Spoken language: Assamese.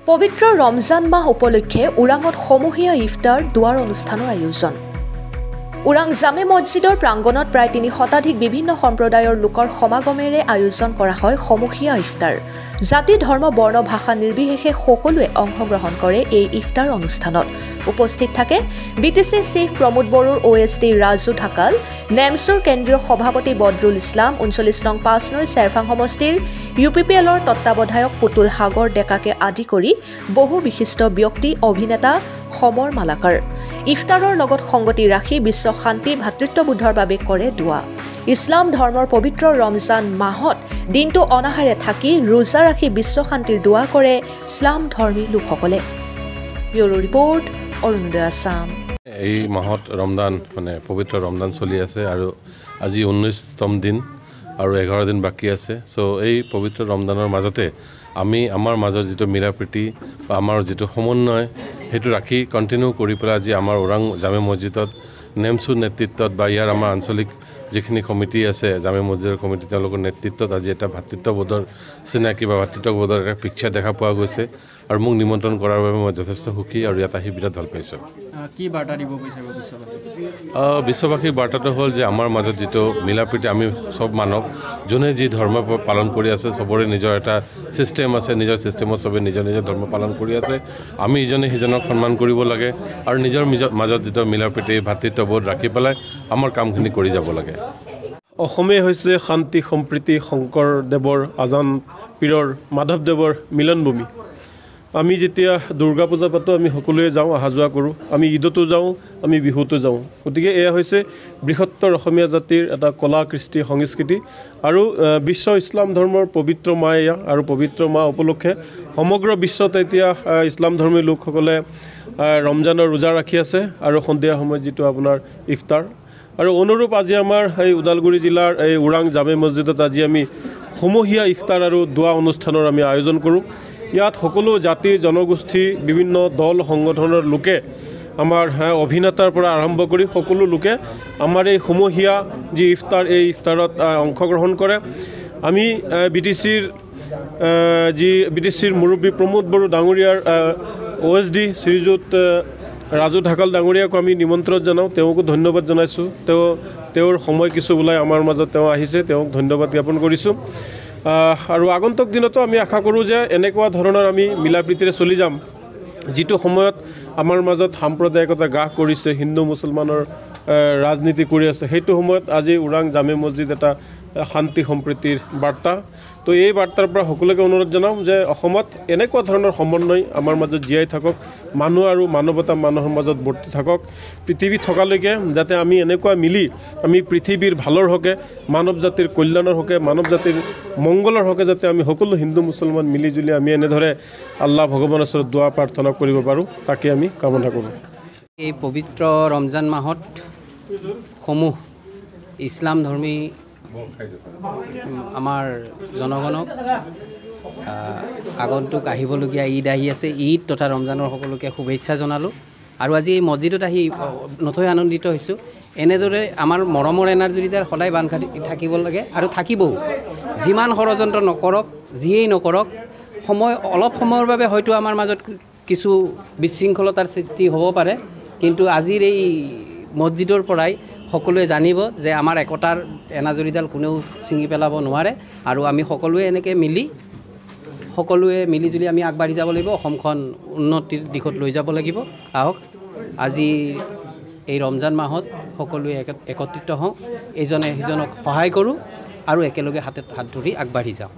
পবিত্ৰ ৰমজান মাহ উপলক্ষে ওৰাঙত সমূহীয়া ইফতাৰ দুৱাৰ অনুষ্ঠানৰ আয়োজন। ওৰাং জামে মছজিদৰ প্ৰাংগণত প্ৰায় ৩০ শতাধিক বিভিন্ন সম্প্ৰদায়ৰ লোকৰ সমাগমেৰে আয়োজন কৰা হয় সমূহীয়া ইফতাৰ। জাতি, ধৰ্ম, বৰ্ণ, ভাষা নিৰ্বিশেষে সকলোৱে অংশগ্ৰহণ কৰে এই ইফতাৰ অনুষ্ঠানত। উপস্থিত থাকে বিটিচি চিফ প্ৰমোদ বড়োৰ OSD ৰাজু ঢাকাল, নেমছৰ কেন্দ্ৰীয় সভাপতি বদৰুল ইছলাম, 39 নং ৫ নৈ চেৰফাং সমষ্টিৰ UPPLৰ তত্ত্বাৱধায়ক পুতুল সাগৰ ডেকাকে আদি কৰি বহু বিশিষ্ট ব্যক্তি, অভিনেতা, সমৰ মালাকাৰ। ইফতাৰৰ লগত সংগতি ৰাখি বিশ্ব শান্তি, ভাতৃত্ববোধৰ বাবে কৰে দোৱা। ইছলাম ধৰ্মৰ পবিত্ৰ ৰমজান মাহত দিনটো অনাহাৰে থাকি ৰোজা ৰাখি বিশ্ব শান্তিৰ দোৱা কৰে ইছলাম ধৰ্মী লোকসকলে। Bureau report, Arunodoi Assam. এই মাহত ৰমজান পবিত্ৰ ৰমজান চলি আছে আৰু আজি 19তম দিন আৰু 11 দিন বাকী আছে। চ' এই পবিত্ৰ ৰমজানৰ মাজতে আমি আমাৰ মাজৰ যিটো মিলা প্ৰীতি বা আমাৰ যিটো সমন্বয় সেইটো ৰাখি কণ্টিনিউ কৰি পেলাই আজি আমাৰ ওৰাং জামে মছজিদত নেমছুৰ নেতৃত্বত বা ইয়াৰ আমাৰ আঞ্চলিক যিখিনি কমিটি আছে জামে মছজিদৰ কমিটি, তেওঁলোকৰ নেতৃত্বত আজি এটা ভাতৃত্ববোধৰ চিনাকি বা ভাতৃত্ববোধৰ এটা পিকচাৰ দেখা পোৱা গৈছে আৰু মোক নিমন্ত্ৰণ কৰাৰ বাবে মই যথেষ্ট সুখী আৰু ইয়াত আহি বিৰাট ভাল পাইছোঁ। কি বাৰ্তা দিব বিচাৰিব বিশ্ববাসীৰ বাৰ্তাটো হ'ল যে আমাৰ মাজত যিটো মিলা প্ৰীতি, আমি চব মানৱ, যোনে যি ধৰ্ম পালন কৰি আছে চবৰে নিজৰ এটা ছিষ্টেম আছে, নিজৰ ছিষ্টেমত চবে নিজৰ নিজৰ ধৰ্ম পালন কৰি আছে। আমি ইজনে সিজনক সন্মান কৰিব লাগে আৰু নিজৰ মাজত যিটো মিলা প্ৰীতি, ভাতৃত্ববোধ ৰাখি পেলাই আমাৰ কামখিনি কৰি যাব লাগে। অসমে হৈছে শান্তি সম্প্ৰীতি শংকৰদেৱৰ আজান পীৰৰ মাধৱদেৱৰ মিলনভূমি। আমি যেতিয়া দুৰ্গা পূজা পাতোঁ আমি সকলোৱে যাওঁ, অহা যোৱা কৰোঁ। আমি ঈদতো যাওঁ, আমি বিহুতো যাওঁ। গতিকে এয়া হৈছে বৃহত্তৰ অসমীয়া জাতিৰ এটা কলা, কৃষ্টি, সংস্কৃতি আৰু বিশ্ব ইছলাম ধৰ্মৰ পবিত্ৰ মাহ এয়া। আৰু পবিত্ৰ মাহ উপলক্ষে সমগ্ৰ বিশ্বত এতিয়া ইছলাম ধৰ্মী লোকসকলে ৰমজানৰ ৰোজা ৰাখি আছে আৰু সন্ধিয়া সময়ত যিটো আপোনাৰ ইফতাৰ। আৰু অনুৰূপ আজি আমাৰ এই ওদালগুৰি জিলাৰ এই ওৰাং জামে মছজিদত আজি আমি সমূহীয়া ইফতাৰ আৰু দোৱা অনুষ্ঠানৰ আমি আয়োজন কৰোঁ। ইয়াত সকলো জাতি, জনগোষ্ঠী, বিভিন্ন দল, সংগঠনৰ লোকে, আমাৰ অভিনেতাৰ পৰা আৰম্ভ কৰি সকলো লোকে আমাৰ এই সমূহীয়া যি ইফতাৰ, এই ইফতাৰত অংশগ্ৰহণ কৰে। আমি বিটিচিৰ মুৰব্বী প্ৰমোদ বড়ো ডাঙৰীয়াৰ OSD শ্ৰীযুত ৰাজু ঢাকাল ডাঙৰীয়াকো আমি নিমন্ত্ৰণ জনাওঁ, তেওঁকো ধন্যবাদ জনাইছোঁ। তেওঁৰ সময় কিছু ওলাই আমাৰ মাজত তেওঁ আহিছে, তেওঁক ধন্যবাদ জ্ঞাপন কৰিছোঁ। আৰু আগন্তুক দিনতো আমি আশা কৰোঁ যে এনেকুৱা ধৰণৰ আমি মিলা প্ৰীতিৰে চলি যাম। যিটো সময়ত আমাৰ মাজত সাম্প্ৰদায়িকতা গ্ৰাস কৰিছে, হিন্দু মুছলমানৰ ৰাজনীতি কৰি আছে, সেইটো সময়ত আজি ওৰাং জামে মছজিদ এটা শান্তি সম্প্ৰীতিৰ বাৰ্তা। তো এই বাৰ্তাৰ পৰা সকলোকে অনুৰোধ জনাওঁ যে অসমত এনেকুৱা ধৰণৰ সমন্বয় আমাৰ মাজত জীয়াই থাকক, মানুহ আৰু মানৱতা মানুহৰ মাজত বৰ্তি থাকক পৃথিৱী থকালৈকে, যাতে আমি এনেকুৱা মিলি আমি পৃথিৱীৰ ভালৰ হকে, মানৱ জাতিৰ কল্যাণৰ হকে, মানৱ জাতিৰ মংগলৰ হকে যাতে আমি সকলো হিন্দু মুছলমান মিলিজুলি আমি এনেদৰে আল্লাহ ভগৱানৰ ওচৰত দোৱা প্ৰাৰ্থনা কৰিব পাৰোঁ, তাকে আমি কামনা কৰোঁ। এই পবিত্ৰ ৰমজান মাহত সমূহ ইছলাম ধৰ্মী আমাৰ জনগণক আগন্তুক আহিবলগীয়া ঈদ আহি আছে, ঈদ তথা ৰমজানৰ সকলোকে শুভেচ্ছা জনালোঁ। আৰু আজি এই মছজিদত আহি নথৈ আনন্দিত হৈছোঁ। এনেদৰে আমাৰ মৰমৰ এনাৰ্জিদাৰ সদায় বান্ধ খাটি থাকিব লাগে আৰু থাকিবও। যিমান ষড়যন্ত্ৰ নকৰক, যিয়েই নকৰক, অলপ সময়ৰ বাবে হয়তো আমাৰ মাজত কিছু বিশৃংখলতাৰ সৃষ্টি হ'ব পাৰে, কিন্তু আজিৰ এই মছজিদৰ পৰাই সকলোৱে জানিব যে আমাৰ একতাৰ এনাজৰীডাল কোনেও ছিঙি পেলাব নোৱাৰে। আৰু আমি সকলোৱে এনেকৈ মিলিজুলি আমি আগবাঢ়ি যাব লাগিব, অসমখন উন্নতিৰ দিশত লৈ যাব লাগিব। আহক আজি এই ৰমজান মাহত সকলোৱে একত্ৰিত হওঁ, এজনে সিজনক সহায় কৰোঁ আৰু একেলগে হাতত হাত ধৰি আগবাঢ়ি যাওঁ।